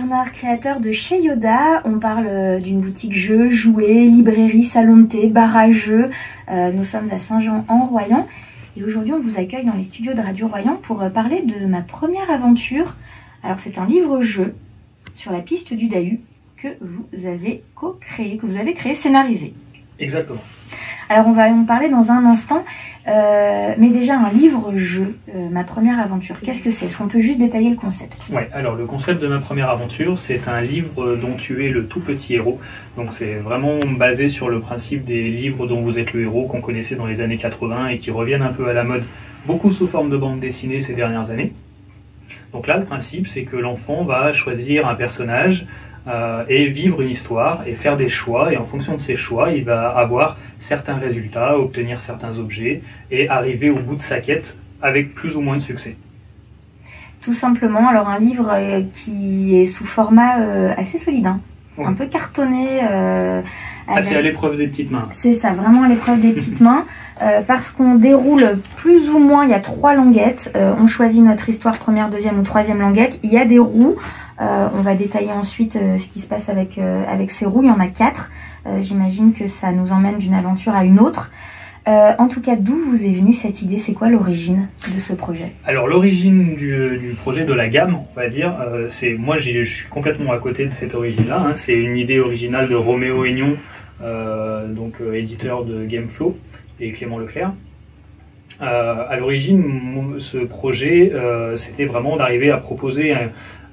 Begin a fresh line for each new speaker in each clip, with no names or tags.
Bernard, créateur de Chez Yoda. On parle d'une boutique jeux, jouets, librairie, salon de thé, bar à jeux. Nous sommes à Saint-Jean-en-Royan. Et aujourd'hui, on vous accueille dans les studios de Radio Royan pour parler de ma première aventure. Alors, c'est un livre-jeu sur la piste du Dahu que vous avez co-créé, que vous avez créé, scénarisé.
Exactement.
Alors, on va en parler dans un instant. Mais déjà, un livre-jeu, ma première aventure, qu'est-ce que c'est? Est-ce qu'on peut juste détailler le concept?
Ouais, alors le concept de ma première aventure, c'est un livre dont tu es le tout petit héros. Donc c'est vraiment basé sur le principe des livres dont vous êtes le héros, qu'on connaissait dans les années 80 et qui reviennent un peu à la mode, beaucoup sous forme de bande dessinée ces dernières années. Donc là, le principe, c'est que l'enfant va choisir un personnage et vivre une histoire et faire des choix, et en fonction de ces choix, il va avoir certains résultats, obtenir certains objets et arriver au bout de sa quête avec plus ou moins de succès.
Tout simplement, alors un livre qui est sous format assez solide, hein. Oui. Un peu cartonné.
C'est à l'épreuve des petites mains.
C'est ça, vraiment à l'épreuve des petites mains, parce qu'on déroule plus ou moins, il y a 3 languettes, on choisit notre histoire, première, deuxième ou troisième languette, il y a des roues. On va détailler ensuite ce qui se passe avec ces roues. Il y en a 4. J'imagine que ça nous emmène d'une aventure à une autre. En tout cas, d'où vous est venue cette idée? C'est quoi l'origine de ce projet?
Alors l'origine du projet, de la gamme, on va dire, moi je suis complètement à côté de cette origine-là. Hein. C'est une idée originale de Roméo Aignon, éditeur de Gameflow, et Clément Leclerc. À l'origine, ce projet, c'était vraiment d'arriver à proposer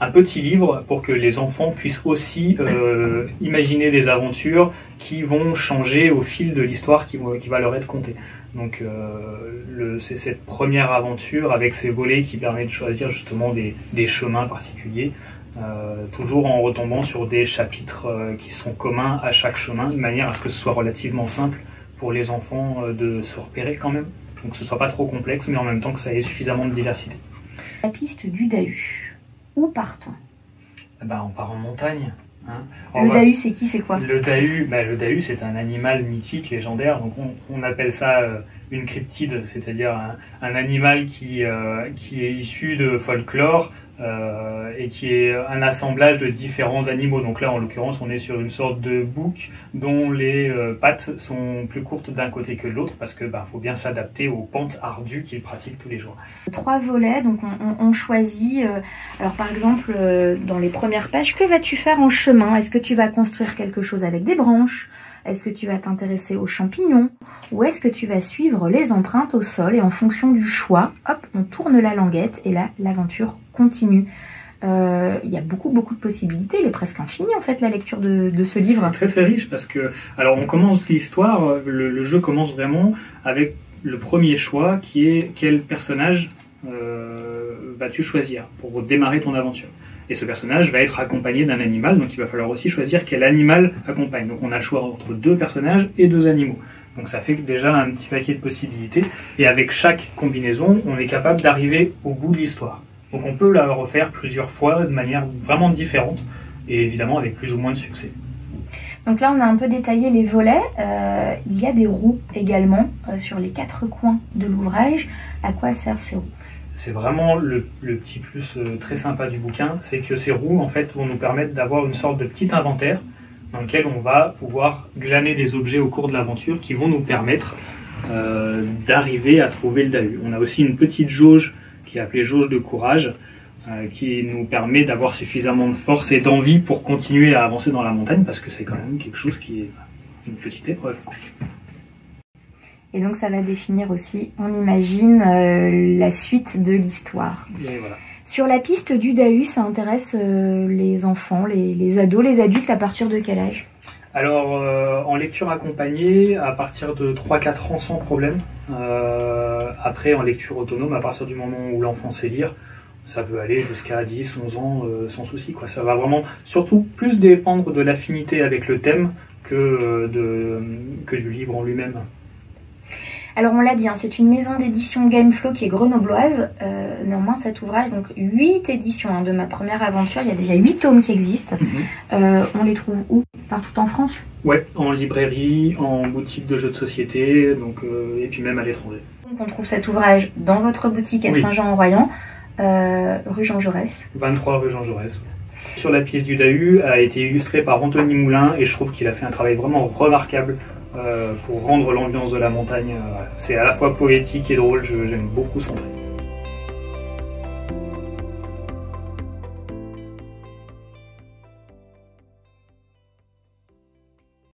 un petit livre pour que les enfants puissent aussi imaginer des aventures qui vont changer au fil de l'histoire qui va leur être contée. Donc c'est cette première aventure avec ces volets qui permet de choisir justement des chemins particuliers, toujours en retombant sur des chapitres qui sont communs à chaque chemin, de manière à ce que ce soit relativement simple pour les enfants de se repérer quand même. Donc que ce soit pas trop complexe, mais en même temps que ça ait suffisamment de diversité.
La piste du Dahu. Où part-on?
On part en montagne. Hein.
Le Dahu, c'est qui? C'est quoi?
Le Dahu, c'est un animal mythique, légendaire. Donc on appelle ça une cryptide, c'est-à-dire un animal qui est issu de folklore et qui est un assemblage de différents animaux. Donc là, en l'occurrence, on est sur une sorte de bouc dont les pattes sont plus courtes d'un côté que de l'autre, parce que faut bien s'adapter aux pentes ardues qu'il pratique tous les jours. 3
volets, donc on choisit. Alors par exemple, dans les premières pages, que vas-tu faire en chemin? Est-ce que tu vas construire quelque chose avec des branches? Est-ce que tu vas t'intéresser aux champignons? Ou est-ce que tu vas suivre les empreintes au sol? Et en fonction du choix, hop, on tourne la languette et là, l'aventure continue. Il y a beaucoup de possibilités. Il est presque infini en fait la lecture de ce livre.
C'est très très riche parce que, alors on commence l'histoire, le jeu commence vraiment avec le premier choix qui est quel personnage vas-tu choisir pour démarrer ton aventure. Et ce personnage va être accompagné d'un animal, donc il va falloir aussi choisir quel animal accompagne. Donc on a le choix entre 2 personnages et 2 animaux. Donc ça fait déjà un petit paquet de possibilités. Et avec chaque combinaison, on est capable d'arriver au bout de l'histoire. Donc on peut la refaire plusieurs fois de manière vraiment différente, et évidemment avec plus ou moins de succès.
Donc là, on a un peu détaillé les volets. Il y a des roues également sur les 4 coins de l'ouvrage. À quoi servent ces roues?
C'est vraiment le petit plus très sympa du bouquin, c'est que ces roues en fait vont nous permettre d'avoir une sorte de petit inventaire dans lequel on va pouvoir glaner des objets au cours de l'aventure qui vont nous permettre d'arriver à trouver le Dahu. On a aussi une petite jauge qui est appelée jauge de courage, qui nous permet d'avoir suffisamment de force et d'envie pour continuer à avancer dans la montagne, parce que c'est quand même quelque chose qui est une petite épreuve, quoi.
Et donc ça va définir aussi, on imagine, la suite de l'histoire.
Voilà.
Sur la piste du Dahu, ça intéresse les enfants, les ados, les adultes, à partir de quel âge?
Alors, en lecture accompagnée, à partir de 3-4 ans sans problème. Après, en lecture autonome, à partir du moment où l'enfant sait lire, ça peut aller jusqu'à 10-11 ans sans souci, quoi. Ça va vraiment surtout plus dépendre de l'affinité avec le thème que du livre en lui-même.
Alors on l'a dit, hein, c'est une maison d'édition Gameflow qui est grenobloise. Néanmoins, cet ouvrage, donc 8 éditions de ma première aventure, il y a déjà 8 tomes qui existent. On les trouve où? Partout en France?
Ouais, en librairie, en boutique de jeux de société, donc, et puis même à l'étranger.
Donc on trouve cet ouvrage dans votre boutique à Saint-Jean-en-Royan, rue Jean Jaurès.
23 rue Jean Jaurès. Sur la pièce du Dahu a été illustré par Anthony Moulin et je trouve qu'il a fait un travail vraiment remarquable pour rendre l'ambiance de la montagne. C'est à la fois poétique et drôle, j'aime beaucoup son trait.